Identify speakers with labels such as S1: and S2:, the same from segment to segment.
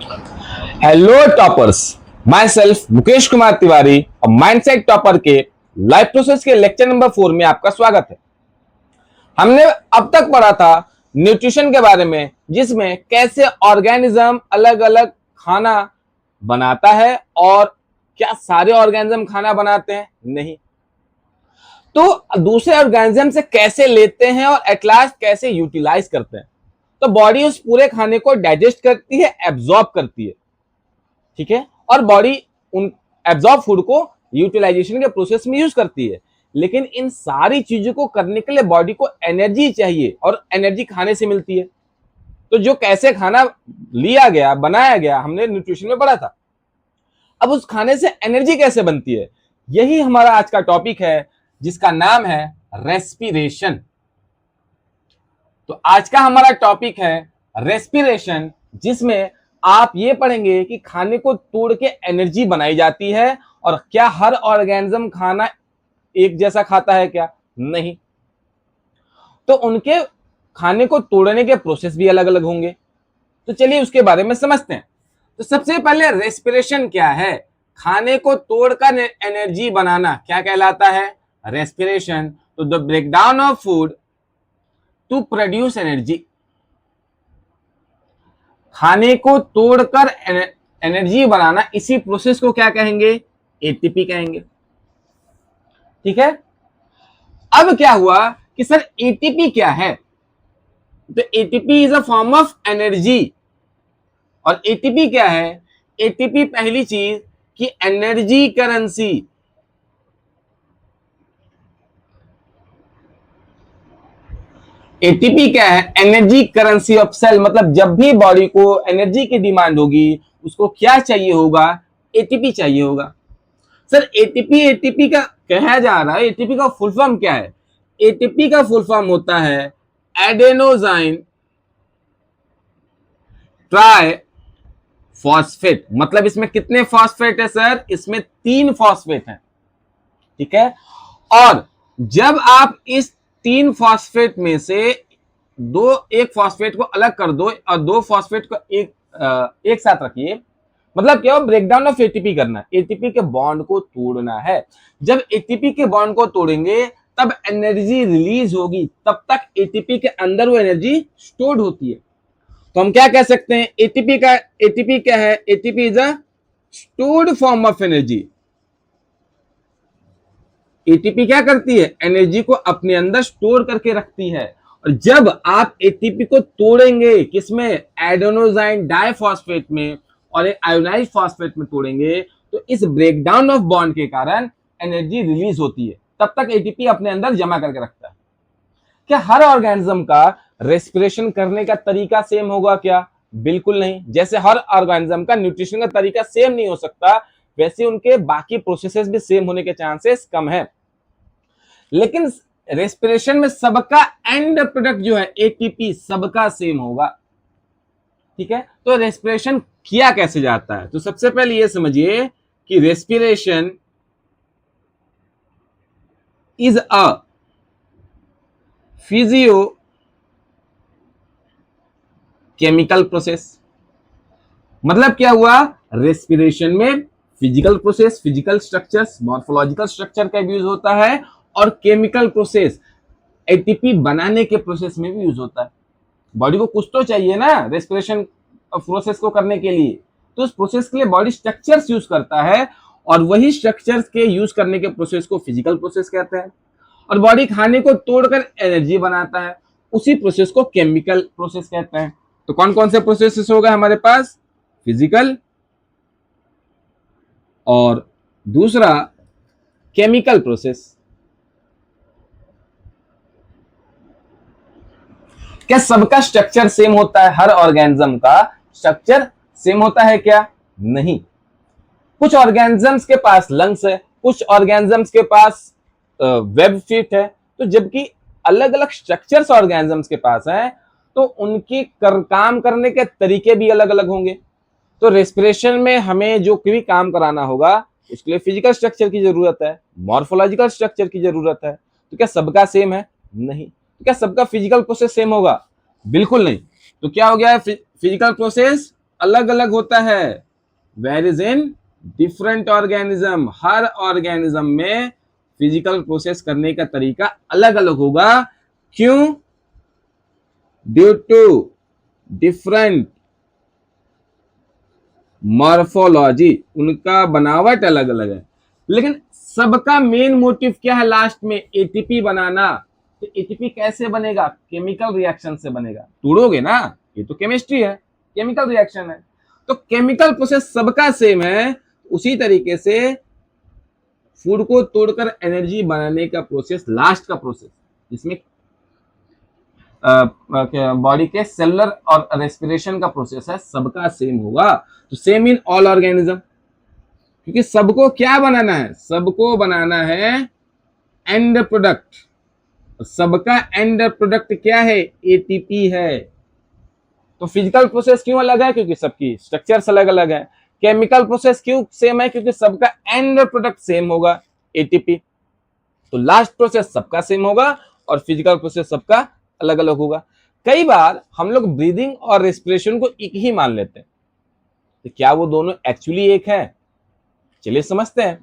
S1: Hello toppers, my self Mukesh Kumar Tiwari और mindset topper के life process के लेक्चर नंबर 4 में आपका स्वागत है। हमने अब तक पढ़ा था न्यूट्रिशन के बारे में, जिसमें कैसे ऑर्गेनिज्म अलग अलग खाना बनाता है और क्या सारे ऑर्गेनिज्म खाना बनाते हैं? नहीं। तो दूसरे ऑर्गेनिज्म से कैसे लेते हैं और एट लास्ट कैसे यूटिलाइज करते हैं। तो बॉडी उस पूरे खाने को डाइजेस्ट करती है, एब्जॉर्ब करती है, ठीक है, और बॉडी उन एब्जॉर्ब फूड को यूटिलाइजेशन के प्रोसेस में यूज करती है। लेकिन इन सारी चीजों को करने के लिए बॉडी को एनर्जी चाहिए और एनर्जी खाने से मिलती है। तो जो कैसे खाना लिया गया, बनाया गया, हमने न्यूट्रिशन में पढ़ा था। अब उस खाने से एनर्जी कैसे बनती है, यही हमारा आज का टॉपिक है, जिसका नाम है रेस्पिरेशन। तो आज का हमारा टॉपिक है रेस्पिरेशन, जिसमें आप ये पढ़ेंगे कि खाने को तोड़ के एनर्जी बनाई जाती है और क्या हर ऑर्गेनिज्म खाना एक जैसा खाता है? क्या नहीं। तो उनके खाने को तोड़ने के प्रोसेस भी अलग अलग होंगे। तो चलिए उसके बारे में समझते हैं। तो सबसे पहले रेस्पिरेशन क्या है? खाने को तोड़कर एनर्जी बनाना क्या कहलाता है? रेस्पिरेशन। तो the breakdown of food to produce energy. खाने को तोड़कर एनर्जी बनाना, इसी प्रोसेस को क्या कहेंगे? एटीपी कहेंगे। ठीक है। अब क्या हुआ कि सर एटीपी क्या है? तो ATP is a form of energy. और एटीपी क्या है? एटीपी पहली चीज कि एनर्जी करेंसी। एटीपी क्या है? Energy currency of cell. मतलब जब भी बॉडी को एनर्जी की डिमांड होगी, उसको क्या चाहिए होगा? एटीपी चाहिए होगा। सर एटीपी एटीपी का कहा जा रहा है, एटीपी का फुल फॉर्म क्या है? एटीपी का फुल फॉर्म होता है एडेनोसाइन ट्राई फॉस्फेट। मतलब इसमें कितने फॉस्फेट है सर? इसमें 3 फॉस्फेट है। ठीक है। और जब आप इस 3 फॉस्फेट में से एक फॉस्फेट को अलग कर दो और 2 फॉस्फेट को एक साथ रखिए, मतलब क्या हो? ब्रेकडाउन ऑफ एटीपी करना, एटीपी के बॉन्ड को तोड़ना है। जब एटीपी के बॉन्ड को तोड़ेंगे तब एनर्जी रिलीज होगी, तब तक एटीपी के अंदर वो एनर्जी स्टोर्ड होती है। तो हम क्या कह सकते हैं? एटीपी क्या है? ATP is a stored form of energy. ATP क्या करती है? एनर्जी को अपने अंदर स्टोर करके रखती है। और जब आप एटीपी को तोड़ेंगे, किसमें? एडेनोसाइन डाइफॉस्फेट में और एक आयोनाइज्ड फॉस्फेट में तोड़ेंगे, तो इस ब्रेकडाउन ऑफ बॉन्ड के कारण एनर्जी रिलीज होती है। तब तक एटीपी अपने अंदर जमा करके रखता है। क्या हर ऑर्गेनिज्म का रेस्पिरेशन करने का तरीका सेम होगा क्या? बिल्कुल नहीं। जैसे हर ऑर्गेनिज्म का न्यूट्रिशन का तरीका सेम नहीं हो सकता, वैसे उनके बाकी प्रोसेसेस भी सेम होने के चांसेस कम है। लेकिन रेस्पिरेशन में सबका एंड प्रोडक्ट जो है एटीपी, सबका सेम होगा। ठीक है। तो रेस्पिरेशन किया कैसे जाता है? तो सबसे पहले ये समझिए कि respiration is a physio chemical process. मतलब क्या हुआ? रेस्पिरेशन में physical process, physical structures, morphological structure का यूज होता है और केमिकल प्रोसेस, एटीपी बनाने के प्रोसेस में भी यूज होता है। बॉडी को कुछ तो चाहिए ना रेस्पिरेशन प्रोसेस को करने के लिए, तो उस प्रोसेस के लिए बॉडी स्ट्रक्चर्स यूज करता है और वही स्ट्रक्चर्स के यूज करने के प्रोसेस को फिजिकल प्रोसेस कहते हैं। और बॉडी खाने को तोड़कर एनर्जी बनाता है, उसी प्रोसेस को केमिकल प्रोसेस कहते हैं। तो कौन कौन से प्रोसेस होगा हमारे पास? फिजिकल और दूसरा केमिकल प्रोसेस। क्या सबका स्ट्रक्चर सेम होता है? हर ऑर्गेनिज्म का स्ट्रक्चर सेम होता है क्या? नहीं। कुछ ऑर्गेनिजम्स के पास लंग्स है, कुछ ऑर्गेनिजम्स के पास वेब फीट है। तो जबकि अलग अलग स्ट्रक्चर्स ऑर्गेनिजम्स के पास हैं, तो उनके काम करने के तरीके भी अलग अलग होंगे। तो रेस्पिरेशन में हमें जो भी काम कराना होगा, उसके लिए फिजिकल स्ट्रक्चर की जरूरत है, मॉर्फोलॉजिकल स्ट्रक्चर की जरूरत है। तो क्या सबका सेम है? नहीं। क्या सबका फिजिकल प्रोसेस सेम होगा? बिल्कुल नहीं। तो क्या हो गया? फिजिकल प्रोसेस अलग अलग होता है, varies in different organism, her organism में फिजिकल प्रोसेस करने का तरीका अलग अलग होगा। क्यों? ड्यू टू डिफरेंट मॉर्फोलॉजी, उनका बनावट अलग अलग है। लेकिन सबका मेन मोटिव क्या है? लास्ट में एटीपी बनाना। तो एटीपी कैसे बनेगा? केमिकल रिएक्शन से बनेगा। तोड़ोगे ना, ये तो केमिस्ट्री है, केमिकल रिएक्शन है। तो केमिकल प्रोसेस सबका सेम है। उसी तरीके से फूड को तोड़कर एनर्जी बनाने का प्रोसेस, लास्ट का प्रोसेस, जिसमें बॉडी के सेलुलर और रेस्पिरेशन का प्रोसेस है, सबका सेम होगा। तो सेम इन ऑल ऑर्गेनिज्म, क्योंकि सबको क्या बनाना है? सबको बनाना है एंड प्रोडक्ट। सबका एंड प्रोडक्ट क्या है? एटीपी है। तो फिजिकल प्रोसेस क्यों अलग है? क्योंकि सबकी स्ट्रक्चर्स अलग अलग है। केमिकल प्रोसेस क्यों सेम है? क्योंकि सबका एंड प्रोडक्ट सेम होगा, एटीपी। तो लास्ट प्रोसेस सबका सेम होगा और फिजिकल प्रोसेस सबका अलग अलग होगा। कई बार हम लोग ब्रीदिंग और रेस्पिरेशन को एक ही मान लेते हैं, तो क्या वो दोनों एक्चुअली एक है? चलिए समझते हैं।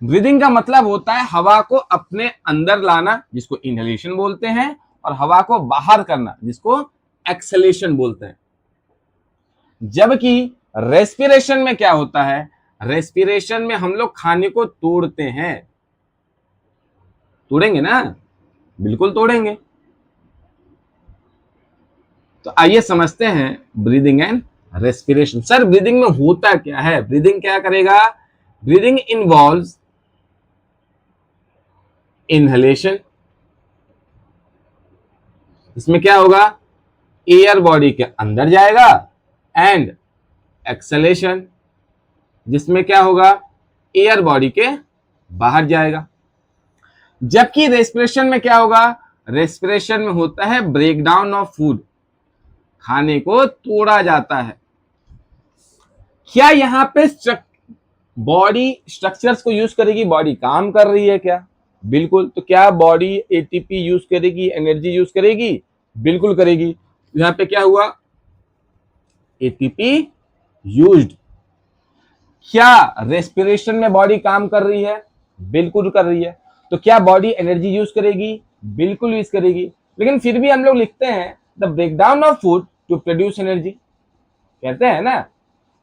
S1: ब्रीदिंग का मतलब होता है हवा को अपने अंदर लाना, जिसको इनहेलेशन बोलते हैं, और हवा को बाहर करना, जिसको एक्सहेलेशन बोलते हैं। जबकि रेस्पिरेशन में क्या होता है? रेस्पिरेशन में हम लोग खाने को तोड़ते हैं। तोड़ेंगे ना? बिल्कुल तोड़ेंगे। तो आइए समझते हैं breathing and respiration. Sir breathing में होता क्या है? ब्रीदिंग क्या करेगा? Breathing involves inhalation. इसमें क्या होगा? एयर बॉडी के अंदर जाएगा, एंड एक्सहेलेशन, जिसमें क्या होगा? एयर बॉडी के बाहर जाएगा। जबकि रेस्पिरेशन में क्या होगा? रेस्पिरेशन में होता है ब्रेकडाउन ऑफ फूड, खाने को तोड़ा जाता है। क्या यहां पे बॉडी स्ट्रक्चर्स को यूज करेगी? बॉडी काम कर रही है क्या? बिल्कुल। तो क्या बॉडी एटीपी यूज करेगी, एनर्जी यूज करेगी? बिल्कुल करेगी। यहां पे क्या हुआ? ATP used. क्या रेस्पिरेशन में बॉडी काम कर रही है? बिल्कुल कर रही है। तो क्या बॉडी एनर्जी यूज करेगी? बिल्कुल यूज करेगी। लेकिन फिर भी हम लोग लिखते हैं the breakdown of food to produce energy, कहते हैं ना।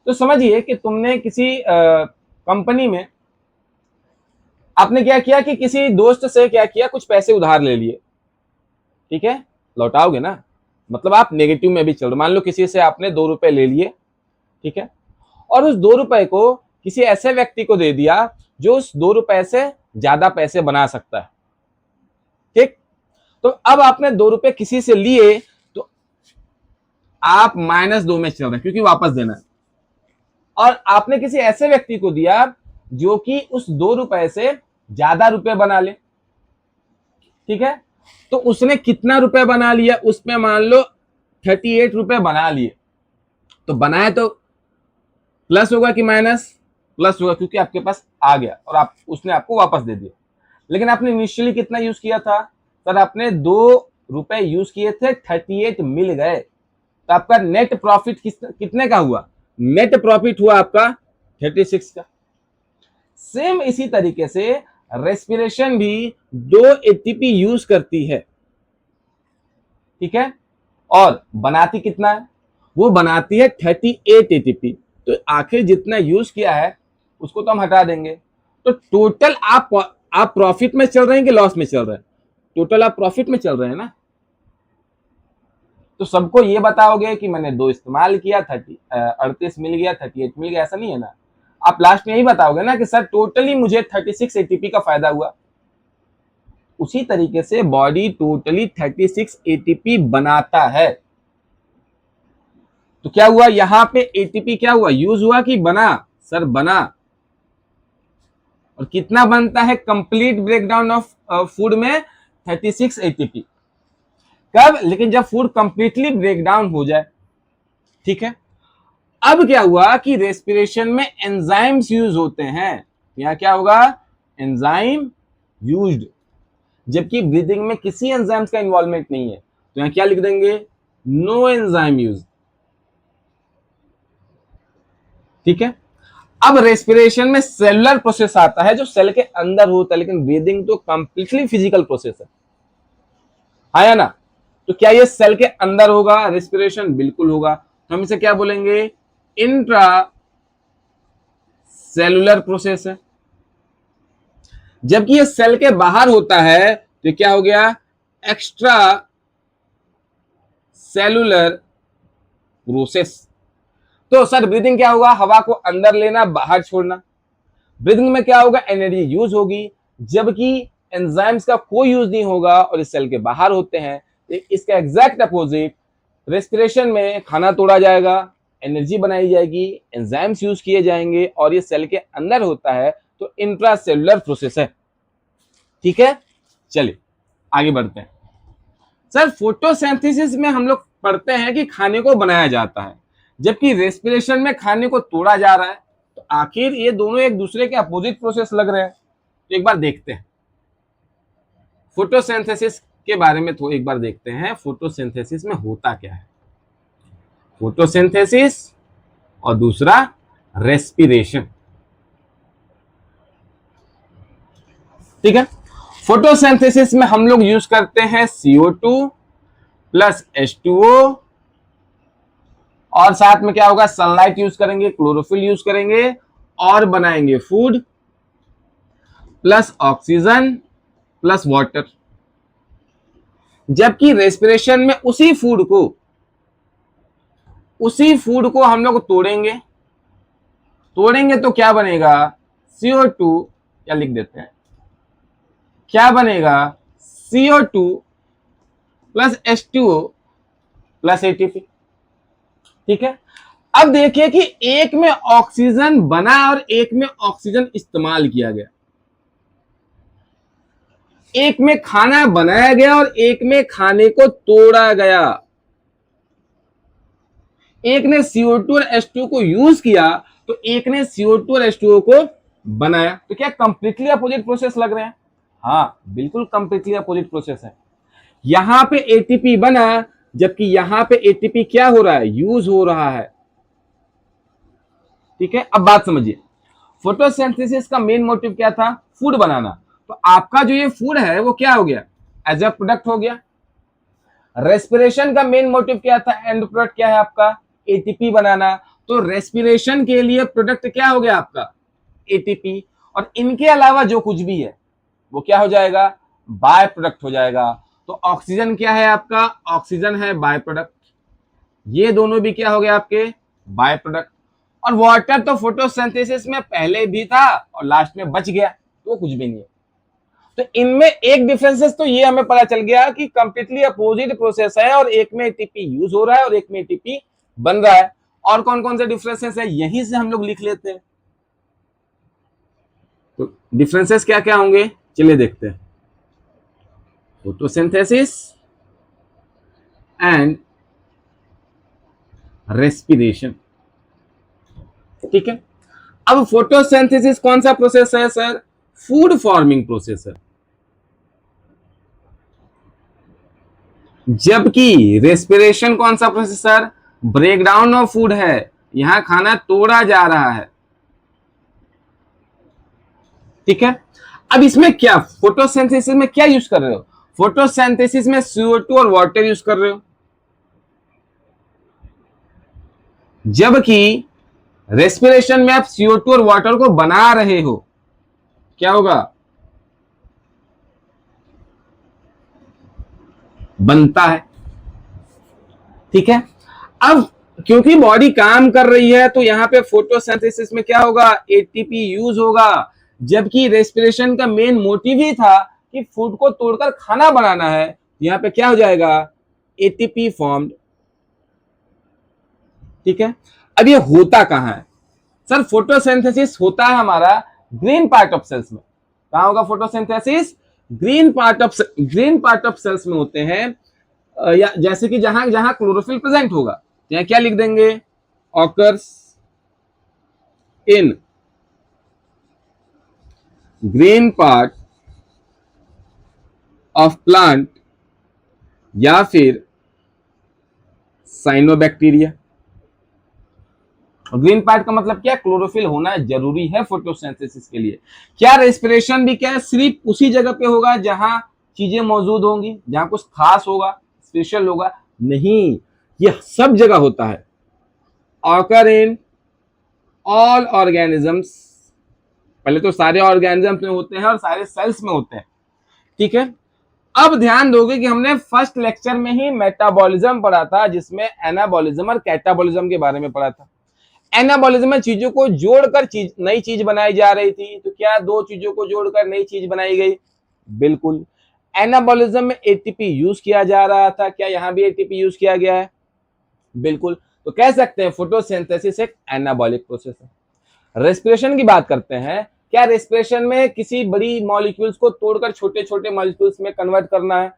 S1: तो समझिए कि तुमने किसी कंपनी में आपने क्या किया कि किसी दोस्त से क्या किया, कुछ पैसे उधार ले लिए, ठीक है, लौटाओगे ना। मतलब आप नेगेटिव में भी चल रहे, मान लो किसी से आपने 2 रुपए ले लिए, ठीक है, और उस 2 रुपए को किसी ऐसे व्यक्ति को दे दिया जो उस 2 रुपए से ज्यादा पैसे बना सकता है, ठीक। तो अब आपने 2 रुपए किसी से लिए, तो आप -2 में चल रहे हैं क्योंकि वापस देना है, और आपने किसी ऐसे व्यक्ति को दिया जो कि उस 2 रुपए से ज्यादा रुपए बना ले, ठीक है। तो उसने कितना रुपए बना लिया? उसमें मान लो 38 रुपए बना लिए। तो बनाए तो प्लस होगा कि माइनस? प्लस होगा, क्योंकि आपके पास आ गया और आप उसने आपको वापस दे दिया। लेकिन आपने इनिशियली कितना यूज किया था? सर आपने 2 रुपए यूज किए थे, 38 मिल गए, तो आपका नेट प्रॉफिट कितने का हुआ? नेट प्रॉफिट हुआ आपका 36 का। सेम इसी तरीके से रेस्पिरेशन भी 2 एटीपी यूज करती है, ठीक है, और बनाती कितना है? वो बनाती है 38 एटीपी। तो आखिर जितना यूज किया है उसको तो हम हटा देंगे। तो टोटल आप प्रॉफिट में चल रहे हैं कि लॉस में चल रहे हैं? टोटल आप प्रॉफिट में चल रहे हैं ना। तो सबको ये बताओगे कि मैंने 2 इस्तेमाल किया, 38 मिल गया, 38 मिल गया, ऐसा नहीं है ना। आप लास्ट में यही बताओगे ना कि सर टोटली मुझे 36 एटीपी का फायदा हुआ। उसी तरीके से बॉडी टोटली 36 एटीपी बनाता है। तो क्या हुआ यहां पे? एटीपी क्या हुआ? यूज हुआ कि बना? सर बना। और कितना बनता है कंप्लीट ब्रेकडाउन ऑफ फूड में? 36 एटीपी। कब? लेकिन जब फूड कंप्लीटली ब्रेकडाउन हो जाए, ठीक है। अब क्या हुआ कि रेस्पिरेशन में एंजाइम्स यूज होते हैं। यहां क्या होगा? Enzyme used. जबकि ब्रीदिंग में किसी एंजाइम्स का इन्वॉल्वमेंट नहीं है, तो यहां क्या लिख देंगे? No enzyme use. ठीक है। अब रेस्पिरेशन में सेलुलर प्रोसेस आता है जो सेल के अंदर होता है, लेकिन ब्रीदिंग तो कंप्लीटली फिजिकल प्रोसेस है, आया ना। तो क्या ये सेल के अंदर होगा रेस्पिरेशन? बिल्कुल होगा। तो हम इसे क्या बोलेंगे? इंट्रा सेलुलर प्रोसेस है। जबकि ये सेल के बाहर होता है तो क्या हो गया? Extra cellular process. तो सर ब्रीदिंग क्या होगा? हवा को अंदर लेना, बाहर छोड़ना। ब्रीदिंग में क्या होगा? एनर्जी यूज होगी, जबकि एंजाइम्स का कोई यूज नहीं होगा और इस सेल के बाहर होते हैं। इसका एग्जैक्ट अपोजिट, रेस्पिरेशन में खाना तोड़ा जाएगा, एनर्जी बनाई जाएगी, एंजाइम्स यूज किए जाएंगे और ये सेल के अंदर होता है, तो इंट्रासेलुलर प्रोसेस है। ठीक है, चलिए आगे बढ़ते हैं। सर फोटोसिंथेसिस में हम लोग पढ़ते हैं कि खाने को बनाया जाता है, जबकि रेस्पिरेशन में खाने को तोड़ा जा रहा है। तो आखिर ये दोनों एक दूसरे के अपोजिट प्रोसेस लग रहे हैं। तो एक बार देखते हैं फोटोसिंथेसिस के बारे में, तो एक बार देखते हैं फोटोसिंथेसिस में होता क्या है। फोटोसिंथेसिस और दूसरा रेस्पिरेशन। ठीक है, फोटोसिंथेसिस में हम लोग यूज करते हैं CO2 प्लस H2O, और साथ में क्या होगा? सनलाइट यूज करेंगे, क्लोरोफिल यूज करेंगे और बनाएंगे food plus oxygen plus water. जबकि रेस्पिरेशन में उसी फूड को हम लोग तोड़ेंगे तो क्या बनेगा? CO2, या लिख देते हैं क्या बनेगा? CO2 plus H2O plus ATP। ठीक है, अब देखिए कि एक में ऑक्सीजन बना और एक में ऑक्सीजन इस्तेमाल किया गया। एक में खाना बनाया गया और एक में खाने को तोड़ा गया। एक ने CO2 और H2O को यूज किया तो एक ने CO2 और H2O को बनाया। तो क्या कंप्लीटली अपोजिट प्रोसेस लग रहे हैं? हाँ, बिल्कुल कंप्लीटली अपोजिट प्रोसेस है। यहां पे ATP बना, जबकि यहां पे ATP क्या हो रहा है? यूज हो रहा है। ठीक है, अब बात समझिए। फोटोसिंथेसिस का मेन मोटिव क्या था? फूड बनाना। तो आपका जो ये फूड है वो क्या हो गया? एज अ प्रोडक्ट हो गया। रेस्पिरेशन का मेन मोटिव क्या था? एंड प्रोडक्ट क्या है आपका? ATP बनाना। तो रेस्पिरेशन के लिए प्रोडक्ट क्या हो गया आपका? ATP। और इनके अलावा जो कुछ भी है वो क्या हो जाएगा? बाय प्रोडक्ट हो जाएगा। तो ऑक्सीजन क्या है आपका? ऑक्सीजन है बाय प्रोडक्ट। ये दोनों भी क्या हो गया आपके? By product. और वाटर तो फोटोसिंथेसिस में पहले भी था और लास्ट में बच गया, तो कुछ भी नहीं है। तो इनमें एक डिफरेंसेस तो ये हमें पता चल गया कि कंप्लीटली अपोजिट प्रोसेस है, और एक में ATP यूज हो रहा है और एक में ATP बन रहा है। और कौन कौन से डिफरेंसेस है यहीं से हम लोग लिख लेते हैं। तो डिफरेंसेस क्या क्या होंगे, चलिए देखते हैं। Photosynthesis and respiration. ठीक है, अब फोटोसिंथेसिस कौन सा प्रोसेस है सर? फूड फॉर्मिंग प्रोसेस है। जबकि रेस्पिरेशन कौन सा process sir? Breakdown of food है। यहां खाना तोड़ा जा रहा है। ठीक है, अब इसमें क्या फोटोसिंथेसिस में क्या यूज कर रहे हो? फोटोसिंथेसिस में CO2 और वाटर यूज कर रहे हो, जबकि रेस्पिरेशन में आप CO2 और वाटर को बना रहे हो। क्या होगा? बनता है। ठीक है, अब क्योंकि बॉडी काम कर रही है तो यहां पे फोटोसिंथेसिस में क्या होगा? ATP यूज होगा। जबकि रेस्पिरेशन का मेन मोटिव ही था कि फूड को तोड़कर खाना बनाना है, यहां पे क्या हो जाएगा? ATP formed. ठीक है, अब ये होता कहां है सर? फोटोसिंथेसिस होता है हमारा ग्रीन पार्ट ऑफ सेल्स में। कहां होगा photosynthesis? Green part of cells में होते हैं। या जैसे कि जहां जहां क्लोरोफिल प्रेजेंट होगा, यहां क्या लिख देंगे? Occurs in green part of plant या फिर साइनोबैक्टीरिया। और ग्रीन पार्ट का मतलब क्या, क्लोरोफिल होना जरूरी है फोटोसिंथेसिस के लिए। क्या रेस्पिरेशन भी क्या है, सिर्फ उसी जगह पे होगा जहां चीजें मौजूद होंगी, जहां कुछ खास होगा, स्पेशल होगा? नहीं, ये सब जगह होता है। ऑकर इन ऑल ऑर्गेनिजम्स, पहले तो सारे ऑर्गेनिजम्स में होते हैं और सारे सेल्स में होते हैं, ठीक है। अब ध्यान दोगे कि हमने फर्स्ट लेक्चर में ही मेटाबॉलिज्म पढ़ा था, जिसमें एनाबॉलिज्म और कैटाबॉलिज्म के बारे में पढ़ा था। एनाबॉलिज्म में चीजों को जोड़कर नई चीज बनाई जा रही थी, तो क्या दो चीजों को जोड़कर नई चीज बनाई गई? बिल्कुल। एनाबॉलिज्म में एटीपी यूज किया जा रहा था, क्या यहां भी एटीपी यूज किया गया है? बिल्कुल। तो कह सकते हैं फोटोसिंथेसिस एक एनाबॉलिक प्रोसेस है। रेस्पिरेशन की बात करते हैं, क्या रेस्पिरेशन में किसी बड़ी मॉलिक्यूल्स को तोड़कर छोटे छोटे मॉलिक्यूल्स में कन्वर्ट करना है?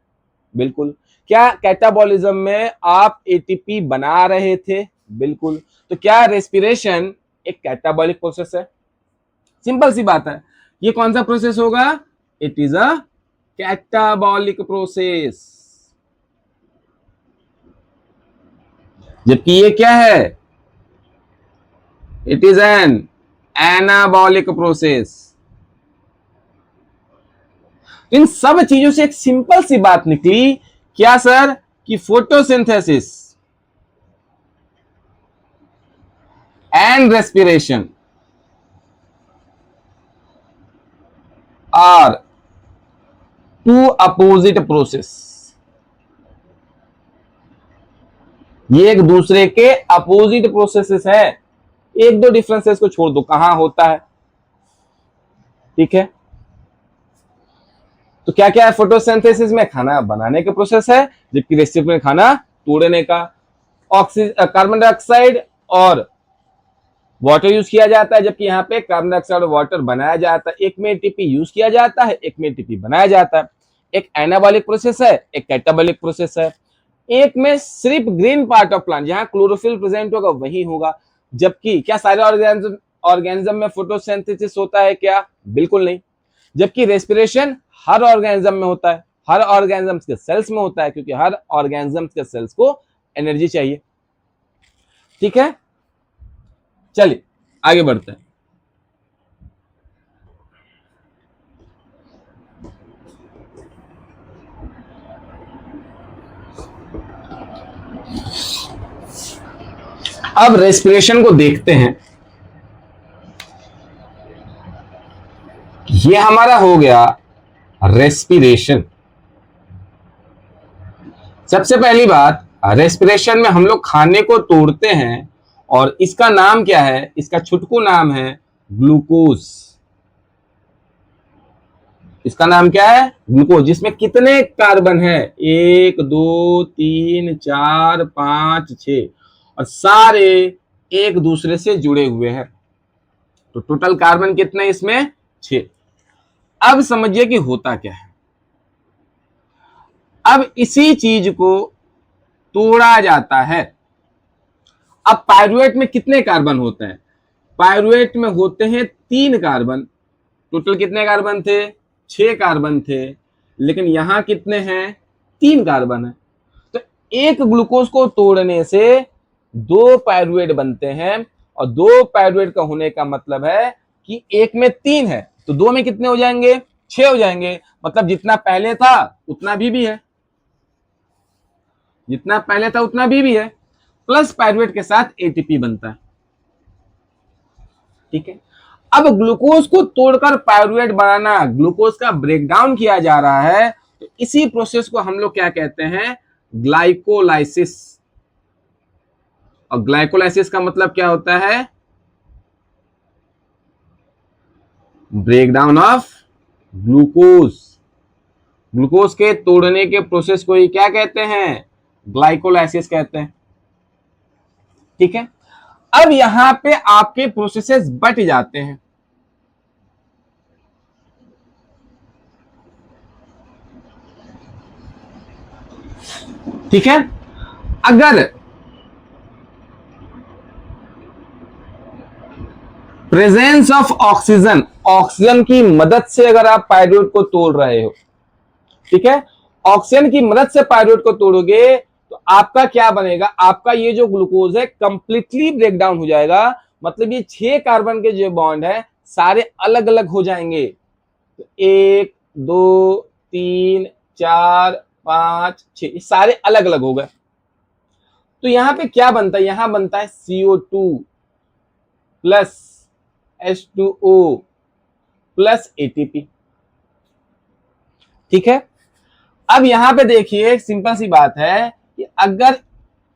S1: बिल्कुल। क्या कैटाबॉलिज्म में आप एटीपी बना रहे थे? बिल्कुल। तो क्या रेस्पिरेशन एक कैटाबॉलिक प्रोसेस है? सिंपल सी बात है। ये कौन सा प्रोसेस होगा? It is a catabolic process. जबकि ये क्या है? It is an anabolic process. इन सब चीजों से एक सिंपल सी बात निकली, क्या सर? कि photosynthesis and respiration are two opposite process. ये एक दूसरे के अपोजिट प्रोसेसेस है। एक दो डिफरेंसेस को छोड़ दो, कहां होता है, ठीक है। तो क्या क्या है फोटोसिंथेसिस में? खाना बनाने का प्रोसेस है, जबकि रेस्पिरेशन में खाना तोड़ने का। कार्बन डाइऑक्साइड और वाटर यूज किया जाता है, जबकि यहाँ पे कार्बन डाइऑक्साइड और वाटर बनाया जाता है। एक में एटीपी यूज किया जाता है, एक में एटीपी बनाया जाता है। एक एनाबॉलिक प्रोसेस है, एक कैटाबॉलिक प्रोसेस है। एक में सिर्फ ग्रीन पार्ट ऑफ प्लांट, जहां क्लोरोफिल प्रेजेंट होगा वही होगा। जबकि क्या सारे ऑर्गेनिज्म में फोटोसिंथेसिस होता है क्या? बिल्कुल नहीं। जबकि रेस्पिरेशन हर ऑर्गेनिज्म में होता है, हर ऑर्गेनिज्म के सेल्स में होता है, क्योंकि हर ऑर्गेनिज्म के सेल्स को एनर्जी चाहिए, ठीक है। चलिए आगे बढ़ते हैं। अब रेस्पिरेशन को देखते हैं। ये हमारा हो गया रेस्पिरेशन। सबसे पहली बात, रेस्पिरेशन में हम लोग खाने को तोड़ते हैं और इसका नाम क्या है? इसका छुटकू नाम है ग्लूकोज। इसका नाम क्या है? ग्लूकोज। जिसमें कितने कार्बन है? 1 2 3 4 5 6, और सारे एक दूसरे से जुड़े हुए हैं। तो टोटल कार्बन कितने इसमें? 6। अब समझिए कि होता क्या है। अब इसी चीज को तोड़ा जाता है। अब पायरुवेट में कितने कार्बन होते हैं? पायरुवेट में होते हैं 3 कार्बन। टोटल कितने कार्बन थे? 6 कार्बन थे। लेकिन यहां कितने हैं? 3 कार्बन है। तो एक ग्लूकोज को तोड़ने से 2 पायरुवेट बनते हैं, और 2 पायरुवेट का होने का मतलब है कि एक में 3 है, तो 2 में कितने हो जाएंगे? 6 हो जाएंगे। मतलब जितना पहले था उतना भी है, जितना पहले था उतना भी है, प्लस पायरुवेट के साथ एटीपी बनता है, ठीक है। अब ग्लूकोज को तोड़कर पायरुवेट बनाना, ग्लूकोज का ब्रेकडाउन किया जा रहा है, तो इसी प्रोसेस को हम लोग क्या कहते हैं? ग्लाइकोलाइसिस। और ग्लाइकोलाइसिस का मतलब क्या होता है? Breakdown of glucose. ग्लूकोज के तोड़ने के प्रोसेस को ही क्या कहते हैं? ग्लाइकोलाइसिस कहते हैं, ठीक है। अब यहां पे आपके प्रोसेसेस बट जाते हैं। ठीक है। अगर प्रेजेंस ऑफ ऑक्सीजन, ऑक्सीजन की मदद से अगर आप पायरुवेट को तोड़ रहे हो, ठीक है, ऑक्सीजन की मदद से पायरुवेट को तोड़ोगे, तो आपका क्या बनेगा, आपका ये जो ग्लूकोज है कंप्लीटली ब्रेक डाउन हो जाएगा, मतलब ये 6 कार्बन के जो बॉन्ड है सारे अलग अलग हो जाएंगे। तो 1 2 3 4 5 6 ये सारे अलग अलग हो गए। तो यहां पे क्या बनता है, यहां बनता है CO2 plus H2O plus ATP। ठीक है, अब यहां पे देखिए एक सिंपल सी बात है कि अगर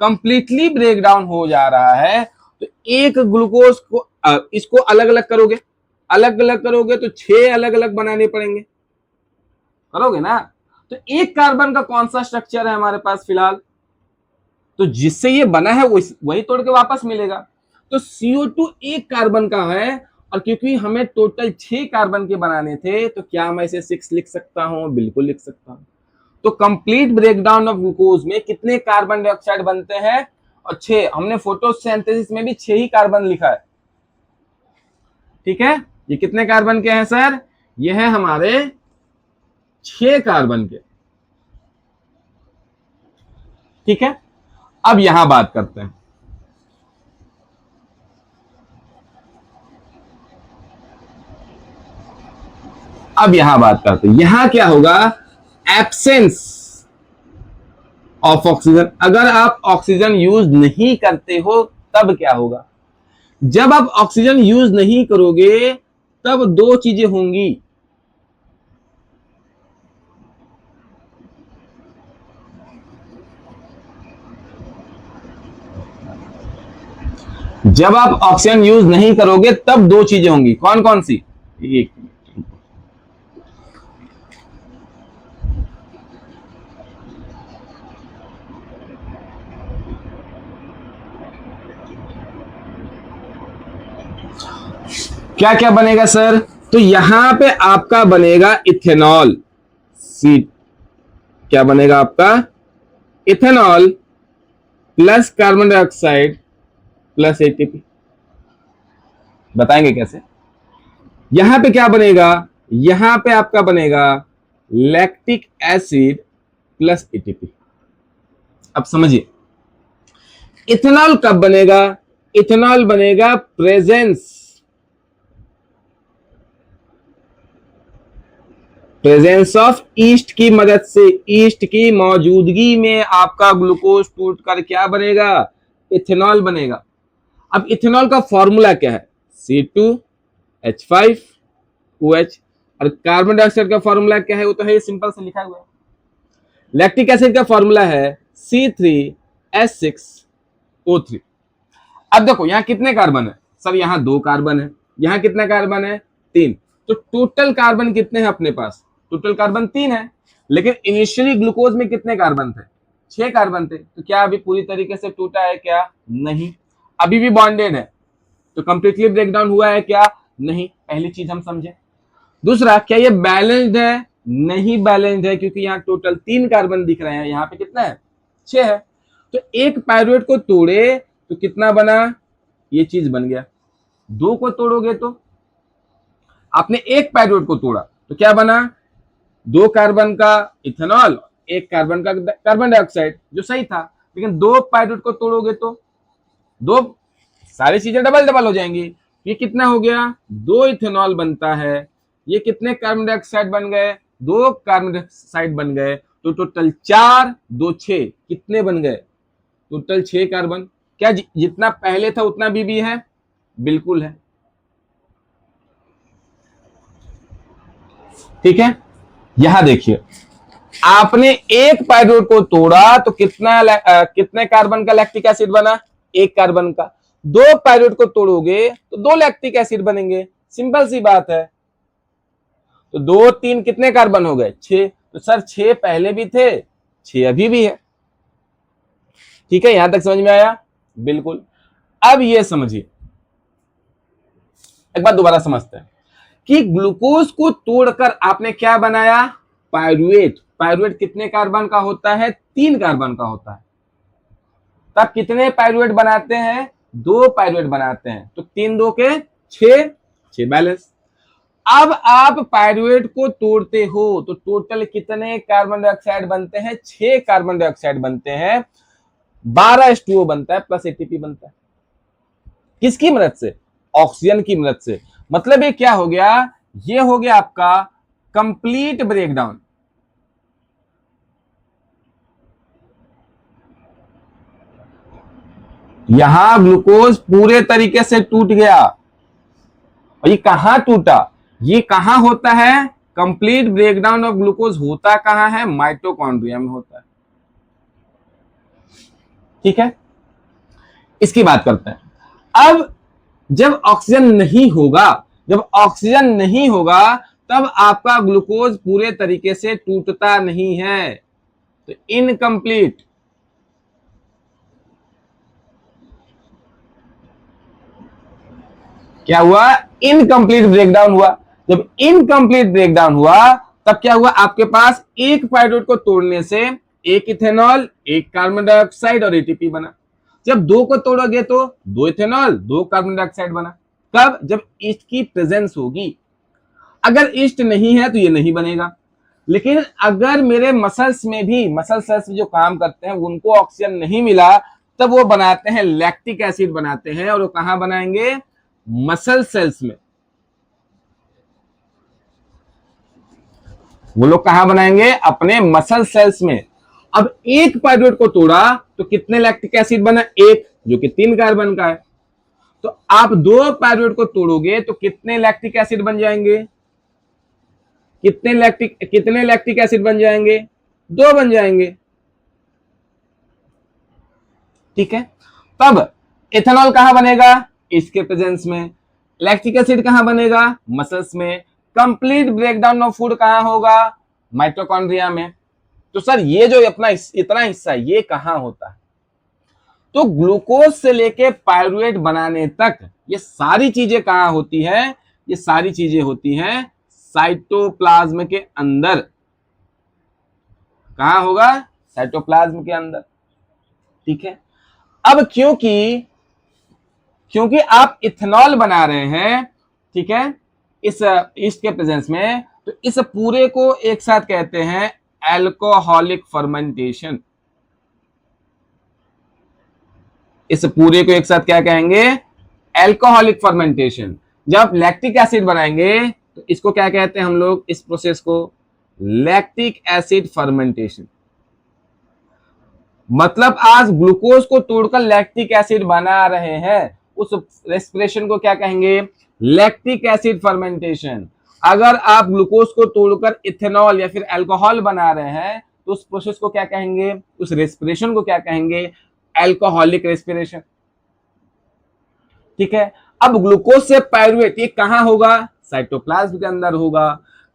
S1: कंप्लीटली ब्रेक डाउन हो जा रहा है तो एक ग्लूकोज को इसको अलग अलग करोगे तो 6 अलग अलग बनाने पड़ेंगे, करोगे ना। तो एक कार्बन का कौन सा स्ट्रक्चर है हमारे पास फिलहाल, तो जिससे ये बना है वही तोड़ के वापस मिलेगा। तो CO2 एक कार्बन का है, और क्योंकि हमें टोटल 6 कार्बन के बनाने थे तो क्या मैं इसे 6 लिख सकता हूं, बिल्कुल लिख सकता हूं। तो कंप्लीट ब्रेकडाउन ऑफ ग्लूकोज में कितने कार्बन डाइऑक्साइड बनते हैं, और 6। हमने फोटोसिंथेसिस में भी 6 ही कार्बन लिखा है। ठीक है, ये कितने कार्बन के हैं सर, ये है हमारे 6 कार्बन के। ठीक है, अब यहां बात करते हैं। यहां क्या होगा, एब्सेंस ऑफ ऑक्सीजन। अगर आप ऑक्सीजन यूज नहीं करते हो तब क्या होगा, जब आप ऑक्सीजन यूज नहीं करोगे तब दो चीजें होंगी। जब आप ऑक्सीजन यूज नहीं करोगे तब दो चीजें होंगी, कौन कौन सी, एक क्या क्या बनेगा सर, तो यहां पे आपका बनेगा इथेनॉल। सी क्या बनेगा आपका, ethanol plus carbon dioxide plus ATP। बताएंगे कैसे। यहां पे क्या बनेगा, यहां पे आपका बनेगा लैक्टिक एसिड प्लस ATP। अब समझिए इथेनॉल कब बनेगा, इथेनॉल बनेगा प्रेजेंस ऑफ ईस्ट की मदद से, ईस्ट की मौजूदगी में आपका ग्लूकोज टूटकर क्या बनेगा, इथेनॉल बनेगा। अब इथेनॉल का फॉर्मूला क्या है, C2H5OH, और कार्बन डाइऑक्साइड का फॉर्मूला क्या है, वो तो है सिंपल से लिखा हुआ है। लैक्टिक एसिड का फॉर्मूला है C3H6O3। अब देखो यहां कितने कार्बन है सर, यहां 2 कार्बन है, यहां कितना कार्बन है 3। तो टोटल कार्बन कितने हैं अपने पास, टोटल कार्बन 3 है, लेकिन इनिशियली ग्लूकोज में कितने कार्बन थे, 6 कार्बन थे। तो क्या अभी पूरी तरीके से टूटा है क्या, नहीं, अभी भी बॉन्डेड है। तो कंप्लीटली ब्रेकडाउन हुआ है क्या, नहीं, पहली चीज हम समझे। दूसरा, क्या ये बैलेंस्ड है, नहीं बैलेंस्ड है, क्योंकि यहाँ टोटल 3 कार्बन दिख रहे हैं, यहाँ पे कितना है 6 है। तो एक पायरुवेट को तोड़े तो कितना बना, ये चीज बन गया। 2 को तोड़ोगे तो, आपने एक पायरुवेट को तोड़ा तो क्या बना, 2 कार्बन का इथेनॉल, 1 कार्बन का कार्बन डाइऑक्साइड, जो सही था। लेकिन 2 पायरुवेट को तोड़ोगे तो 2 सारी चीजें डबल डबल हो जाएंगी। ये कितना हो गया, 2 इथेनॉल बनता है, ये कितने कार्बन डाइऑक्साइड बन गए, 2 कार्बन डाइऑक्साइड बन गए। तो टोटल 4 2 6 कितने बन गए, टोटल 6 कार्बन। क्या जितना पहले था उतना भी है, बिल्कुल है। ठीक है, यहां देखिए आपने एक पायरुवेट को तोड़ा तो कितने कार्बन का लैक्टिक एसिड बना, 1 कार्बन का। 2 पायरुवेट को तोड़ोगे तो 2 लैक्टिक एसिड बनेंगे, सिंपल सी बात है। तो 2 3 कितने कार्बन हो गए, 6। तो सर 6 पहले भी थे, 6 अभी भी है। ठीक है, यहां तक समझ में आया, बिल्कुल। अब ये समझिए, एक बात दोबारा समझते हैं कि ग्लूकोज को तोड़कर आपने क्या बनाया, पायरुवेट। पायरुवेट कितने कार्बन का होता है, 3 कार्बन का होता है। तब कितने पायरुवेट बनाते हैं, 2 पायरुवेट बनाते हैं। तो 3 2 के 6 बैलेंस। अब आप पायरुवेट को तोड़ते हो तो टोटल कितने कार्बन डाइऑक्साइड बनते हैं, 6 कार्बन डाइऑक्साइड बनते हैं। 12H2O बनता है प्लस एटीपी बनता है। किसकी मदद से? ऑक्सीजन की मदद से। मतलब ये क्या हो गया? ये हो गया आपका कंप्लीट ब्रेकडाउन। यहां ग्लूकोज पूरे तरीके से टूट गया। और ये कहां टूटा? ये कहां होता है? कंप्लीट ब्रेकडाउन ऑफ ग्लूकोज होता कहां है? माइटोकॉन्ड्रिया में होता है। ठीक है, इसकी बात करते हैं। अब जब ऑक्सीजन नहीं होगा, जब ऑक्सीजन नहीं होगा तब आपका ग्लूकोज पूरे तरीके से टूटता नहीं है, तो इनकम्प्लीट। क्या हुआ? इनकम्प्लीट ब्रेकडाउन हुआ। जब इनकम्प्लीट ब्रेकडाउन हुआ तब क्या हुआ? आपके पास एक पाइरूवेट को तोड़ने से एक इथेनॉल, एक कार्बन डाइऑक्साइड और एटीपी बना। जब दो को तोड़ोगे तो दो इथेनॉल, दो कार्बन डाइऑक्साइड बना। कब? जब ईस्ट की प्रेजेंस होगी। अगर ईस्ट नहीं है तो ये नहीं बनेगा। लेकिन अगर मेरे मसल्स में भी, मसल सेल्स जो काम करते हैं उनको ऑक्सीजन नहीं मिला, तब वो बनाते हैं लैक्टिक एसिड बनाते हैं। और वो कहां बनाएंगे? मसल सेल्स में। वो लोग कहां बनाएंगे? अपने मसल सेल्स में। अब एक पाइरूवेट को तोड़ा तो कितने लैक्टिक एसिड बना? एक, जो कि 3 कार्बन का है। तो आप दो पाइरूवेट को तोड़ोगे तो कितने लैक्टिक एसिड बन जाएंगे? कितने लैक्टिक एसिड बन जाएंगे? 2 बन जाएंगे। ठीक है, तब इथेनॉल कहां बनेगा? इसके प्रेजेंस में। लैक्टिक एसिड कहां बनेगा? मसल्स में। कंप्लीट ब्रेकडाउन ऑफ फूड कहां होगा? माइटोकॉन्ड्रिया में। तो सर ये जो अपना इतना हिस्सा है ये कहां होता है? तो ग्लूकोज से लेके पाइरूवेट बनाने तक ये सारी चीजें कहां होती है? ये सारी चीजें होती हैं साइटोप्लाज्म के अंदर। कहां होगा? साइटोप्लाज्म के अंदर। ठीक है, अब क्योंकि आप इथेनॉल बना रहे हैं, ठीक है, इस ईस्ट के प्रेजेंस में, तो इस पूरे को एक साथ कहते हैं अल्कोहलिक फर्मेंटेशन। इस पूरे को एक साथ क्या कहेंगे? Alcoholic fermentation. जब लैक्टिक एसिड बनाएंगे तो इसको क्या कहते हैं हम लोग? इस प्रोसेस को लैक्टिक एसिड फर्मेंटेशन। मतलब आज ग्लूकोज को तोड़कर लैक्टिक एसिड बना रहे हैं, उस रेस्पिरेशन को क्या कहेंगे? Lactic acid fermentation. अगर आप ग्लूकोज को तोड़कर इथेनॉल या फिर अल्कोहल बना रहे हैं तो उस प्रोसेस को क्या कहेंगे? उस रेस्पिरेशन को क्या कहेंगे? Alcoholic respiration. ठीक है, अब ग्लूकोज से पाइरूवेट ये कहां होगा? साइटोप्लाज्म के अंदर होगा।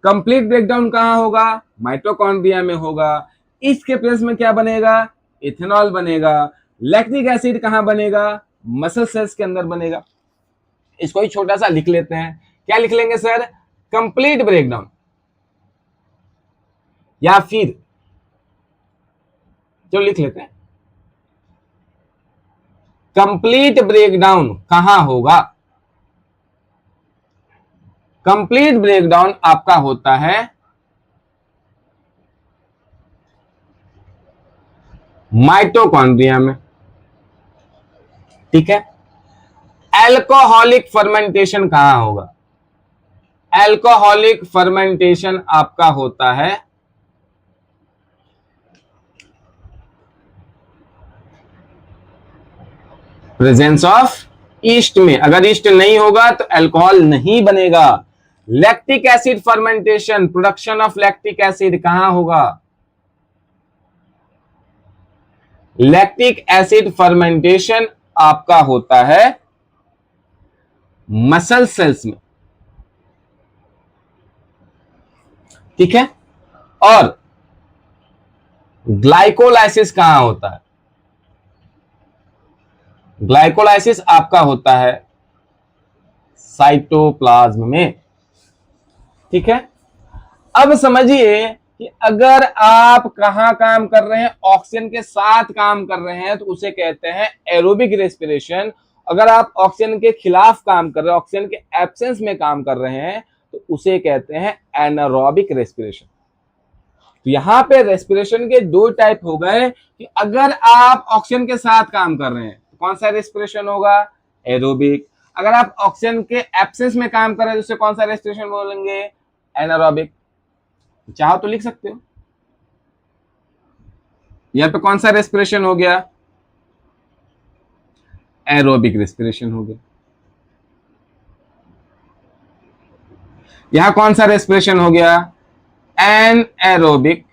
S1: कंप्लीट ब्रेकडाउन कहां होगा? माइटोकॉन्ड्रिया में होगा। इसके प्लेस में क्या बनेगा? इथेनॉल बनेगा। लैक्टिक एसिड कहां बनेगा? मसल सेल्स के अंदर बनेगा। इसको ही छोटा सा लिख लेते हैं। क्या लिख लेंगे सर? कंप्लीट ब्रेकडाउन, या फिर जो लिख लेते हैं कंप्लीट ब्रेकडाउन कहां होगा? कंप्लीट ब्रेकडाउन आपका होता है माइटोकॉन्ड्रिया में। ठीक है, अल्कोहलिक फर्मेंटेशन कहां होगा? अल्कोहलिक फर्मेंटेशन आपका होता है प्रेजेंस ऑफ ईस्ट में। अगर ईस्ट नहीं होगा तो अल्कोहल नहीं बनेगा। Lactic acid fermentation, production of lactic acid कहां होगा? लैक्टिक एसिड फर्मेंटेशन आपका होता है मसल सेल्स में। ठीक है, और ग्लाइकोलाइसिस कहां होता है? ग्लाइकोलाइसिस आपका होता है साइटोप्लाज्म में। ठीक है, अब समझिए कि अगर आप कहां काम कर रहे हैं? ऑक्सीजन के साथ काम कर रहे हैं तो उसे कहते हैं एरोबिक रेस्पिरेशन। अगर आप ऑक्सीजन के खिलाफ काम कर रहे हैं, ऑक्सीजन के एब्सेंस में काम कर रहे हैं, तो उसे कहते हैं एनारोबिक रेस्पिरेशन। तो यहां पे रेस्पिरेशन के दो टाइप हो गए कि अगर आप ऑक्सीजन के साथ काम कर रहे हैं तो कौन सा रेस्पिरेशन होगा, एरोबिक। अगर आप ऑक्सीजन के एब्सेंस में काम कर रहे हैं तो उसे कौन सा रेस्पिरेशन बोलेंगे, एनारोबिक। चाहो तो लिख सकते हो, यहां पे कौन सा रेस्पिरेशन हो गया, एरोबिक रेस्पिरेशन हो गया। यहां कौन सा रेस्पिरेशन हो गया, एनएरोबिक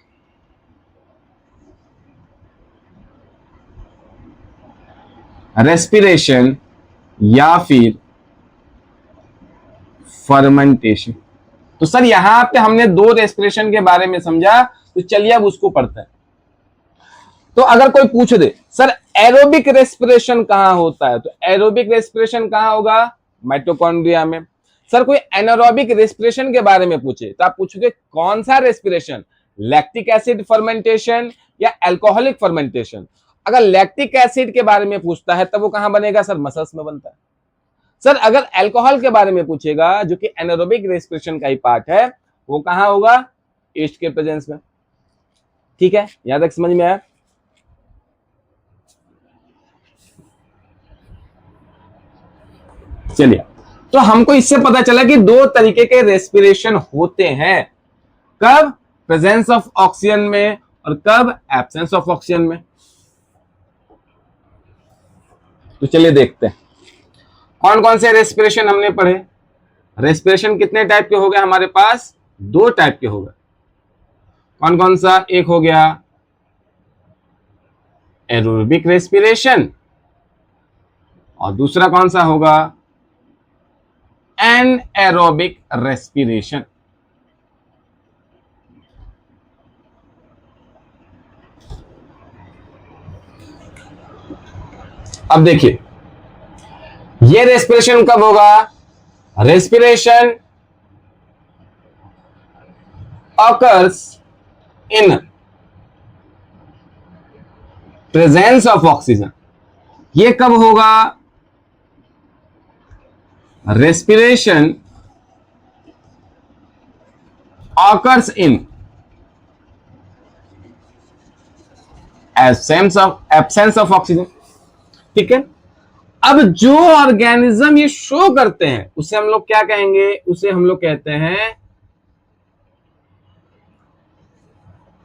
S1: रेस्पिरेशन या फिर फर्मेंटेशन। तो सर यहां पे हमने दो रेस्पिरेशन के बारे में समझा, तो चलिए अब उसको पढ़ते हैं। तो अगर कोई पूछ दे सर एरोबिक रेस्पिरेशन कहां होता है, तो एरोबिक रेस्पिरेशन कहां होगा, माइटोकॉन्ड्रिया में। सर कोई एनारोबिक रेस्पिरेशन के बारे में पूछे तो आप पूछोगे कौन सा रेस्पिरेशन, लैक्टिक एसिड फर्मेंटेशन या अल्कोहलिक फर्मेंटेशन। अगर लैक्टिक एसिड के बारे में पूछता है तब वो कहां बनेगा, सर मसल्स में बनता है। सर अगर अल्कोहल के बारे में पूछेगा जो कि एनारोबिक रेस्पिरेशन का ही पार्ट है, वो कहां होगा, ईस्ट के प्रेजेंस में। ठीक है, यहां तक समझ में आया। चलिए, तो हमको इससे पता चला कि दो तरीके के रेस्पिरेशन होते हैं, कब प्रेजेंस ऑफ ऑक्सीजन में और कब एब्सेंस ऑफ ऑक्सीजन में। तो चलिए देखते हैं कौन कौन से रेस्पिरेशन हमने पढ़े। रेस्पिरेशन कितने टाइप के हो गए हमारे पास, दो टाइप के हो गए। कौन कौन सा, एक हो गया एरोबिक रेस्पिरेशन और दूसरा कौन सा होगा, एनएरोबिक रेस्पिरेशन। अब देखिए ये रेस्पिरेशन कब होगा, respiration occurs in presence of oxygen। ये कब होगा, respiration occurs in absence of oxygen। ठीक है, अब जो ऑर्गेनिज्म ये शो करते हैं उसे हम लोग क्या कहेंगे, उसे हम लोग कहते हैं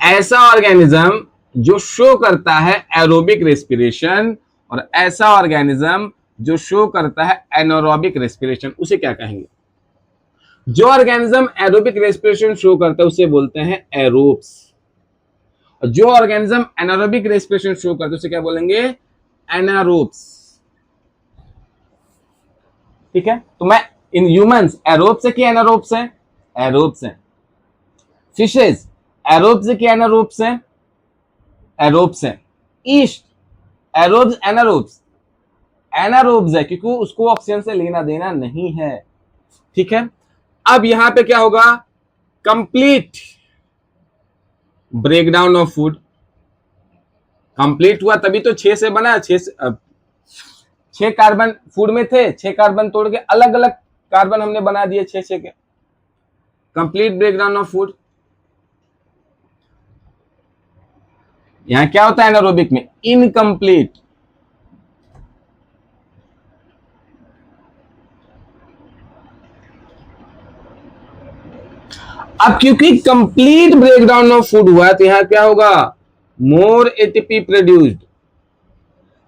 S1: ऐसा ऑर्गेनिज्म जो शो करता है एरोबिक रेस्पिरेशन और ऐसा ऑर्गेनिज्म जो शो करता है एनारोबिक रेस्पिरेशन, उसे क्या कहेंगे। जो ऑर्गेनिज्म एरोबिक रेस्पिरेशन शो करता है उसे बोलते हैं एरोब्स, और जो ऑर्गेनिज्म एनारोबिक रेस्पिरेशन शो करता है उसे क्या बोलेंगे, एनारोब्स। ठीक है, तो मैं इन ह्यूमंस एरोब्स है कि एनारोब्स है, एरोब्स है। फिशेज एरोब्स है कि एनारोब्स है, एरोब्स है। ईस्ट एरोब्स एनारोब्स, एनारोब्स है क्योंकि उसको ऑक्सीजन से लेना देना नहीं है। ठीक है, अब यहां पे क्या होगा, complete breakdown of food. Complete हुआ तभी तो 6 से बना, 6 कार्बन फूड में थे, 6 कार्बन तोड़ के अलग अलग कार्बन हमने बना दिए 6 के। Complete breakdown of food. यहां क्या होता है एनारोबिक में, इनकम्प्लीट। अब क्योंकि कंप्लीट ब्रेकडाउन ऑफ फूड हुआ तो यहां क्या होगा, मोर एटीपी प्रोड्यूस्ड,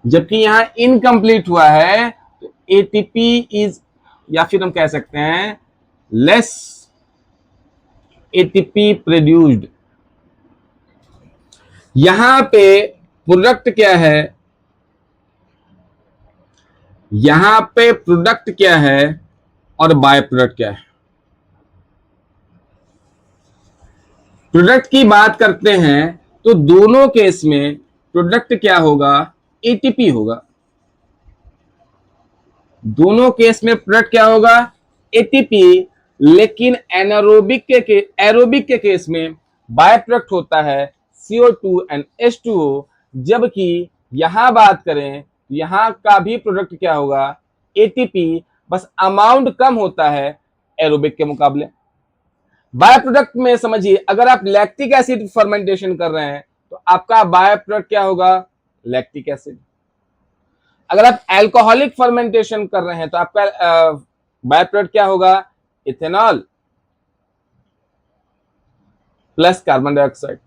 S1: जबकि यहां इनकम्प्लीट हुआ है तो एटीपी इज, या फिर हम कह सकते हैं लेस एटीपी प्रोड्यूस्ड। यहां पे प्रोडक्ट क्या है, यहां पे प्रोडक्ट क्या है और बाय प्रोडक्ट क्या है। प्रोडक्ट की बात करते हैं तो दोनों केस में प्रोडक्ट क्या होगा, एटीपी होगा। दोनों केस में प्रोडक्ट क्या होगा, एटीपी। लेकिन एनारोबिक के एरोबिक के केस में बाय प्रोडक्ट होता है CO2 एंड H2O, जबकि यहां बात करें तो यहां का भी प्रोडक्ट क्या होगा, एटीपी, बस अमाउंट कम होता है एरोबिक के मुकाबले। बाय प्रोडक्ट में समझिए, अगर आप लैक्टिक एसिड फर्मेंटेशन कर रहे हैं तो आपका बाय प्रोडक्ट क्या होगा, लैक्टिक एसिड। अगर आप एल्कोहलिक फर्मेंटेशन कर रहे हैं तो आपका बाय प्रोडक्ट क्या होगा, इथेनॉल प्लस कार्बन डाइऑक्साइड।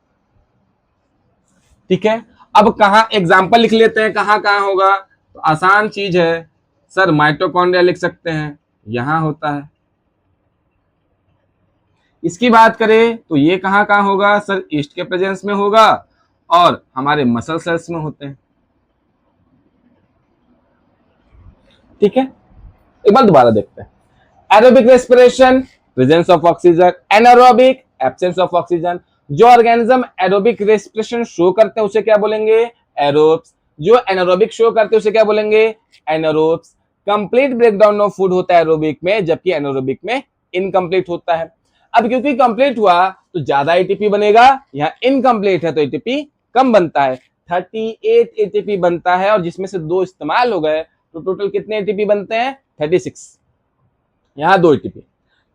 S1: ठीक है, अब कहां एग्जांपल लिख लेते हैं, कहां कहां होगा, तो आसान चीज है सर, माइटोकॉन्ड्रिया लिख सकते हैं, यहां होता है। इसकी बात करें तो ये कहां कहां होगा सर, ईस्ट के प्रेजेंस में होगा और हमारे मसल सेल्स में होते हैं। ठीक है, एक बार दोबारा देखते हैं। Aerobic respiration, presence of oxygen, anaerobic, absence of oxygen. जो ऑर्गेनिज्म एरोबिक रेस्पिरेशन शो करते हैं उसे क्या बोलेंगे, एरोब्स। जो एनारोबिक शो करते हैं उसे क्या बोलेंगे, anaerobes. Complete breakdown of food होता है एरोबिक में, जबकि एनारोबिक में इनकम्प्लीट होता है। अब क्योंकि कंप्लीट हुआ तो ज्यादा एटीपी बनेगा, यहाँ इनकम्प्लीट है तो एटीपी कम बनता है, 38 एटीपी बनता है, और जिसमें से 2 इस्तेमाल हो गए तो टोटल कितने एटीपी बनते हैं, 36। यहां 2 एटीपी।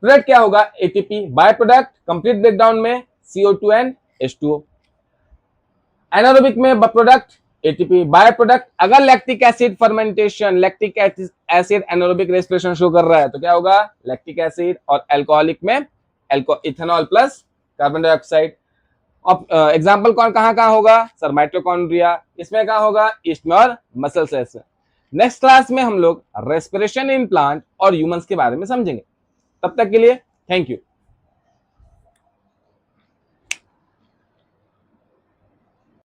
S1: प्रोडक्ट क्या होगा, ATP. By product complete breakdown में CO2 एंड H2O। एनारोबिक में प्रोडक्ट एटीपी। बाय प्रोडक्ट अगर lactic acid fermentation, lactic acid anaerobic respiration show कर रहा है तो क्या होगा, लैक्टिक एसिड। और अल्कोहलिक में इथेनॉल प्लस कार्बन डाइऑक्साइड। अब एग्जांपल कौन कहां कहां होगा सर, माइटोकॉन्ड्रिया, इसमें कहां होगा, ईस्ट में और मसल सेल्स में। नेक्स्ट क्लास में हम लोग रेस्पिरेशन इन प्लांट और ह्यूमंस के बारे में समझेंगे। तब तक के लिए थैंक यू।